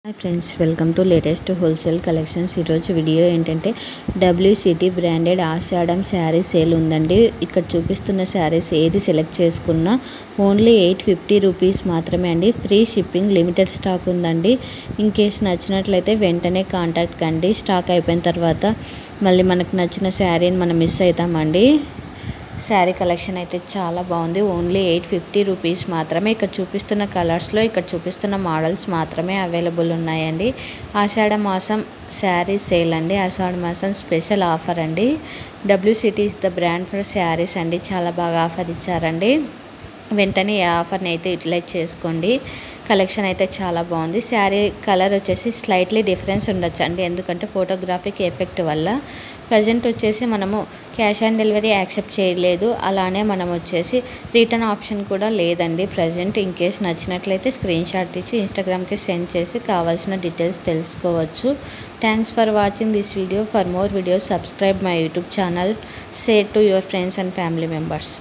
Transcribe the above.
Hi friends, welcome to latest wholesale collections. ఈరోజు video ఏంటంటే WCT branded ఆషాఢం sari sale ఉందండి. ఇక్కడ చూపిస్తున్న శారీస్ ఏది సెలెక్ట్ చేసుకున్నా ఓన్లీ 850 రూపీస్ మాత్రమే అండి. ఫ్రీ షిప్పింగ్, లిమిటెడ్ స్టాక్ ఉందండి. ఇన్ కేస్ నచ్చినట్లయితే వెంటనే కాంటాక్ట్ కండి. స్టాక్ అయిపోయిన తర్వాత మళ్ళీ మనకు నచ్చిన శారీని మనం మిస్ అవుతామండి. శారీ కలెక్షన్ అయితే చాలా బాగుంది. ఓన్లీ 850 రూపీస్ మాత్రమే. ఇక్కడ చూపిస్తున్న కలర్స్లో ఇక్కడ చూపిస్తున్న మోడల్స్ మాత్రమే అవైలబుల్ ఉన్నాయండి. ఆషాఢ మాసం శారీ సేల్ అండి. ఆషాఢ మాసం స్పెషల్ ఆఫర్ అండి. WCT is the brand for saris అండి. చాలా బాగా ఆఫర్ ఇచ్చారండి. వెంటనే ఈ ఆఫర్ని అయితే యూటిలైజ్ చేసుకోండి. కలెక్షన్ అయితే చాలా బాగుంది. శారీ కలర్ వచ్చేసి స్లైట్లీ డిఫరెన్స్ ఉండొచ్చు అండి, ఎందుకంటే ఫోటోగ్రాఫిక్ ఎఫెక్ట్ వల్ల. ప్రజెంట్ వచ్చేసి మనము క్యాష్ ఆన్ డెలివరీ యాక్సెప్ట్ చేయలేదు. అలానే మనం వచ్చేసి రిటర్న్ ఆప్షన్ కూడా లేదండి ప్రజెంట్. ఇన్ కేస్ నచ్చినట్లయితే స్క్రీన్ షాట్ తీసి ఇన్స్టాగ్రామ్కి సెండ్ చేసి కావాల్సిన డీటెయిల్స్ తెలుసుకోవచ్చు. Thanks for watching this video. For more videos subscribe my YouTube channel. Share to your friends and family members.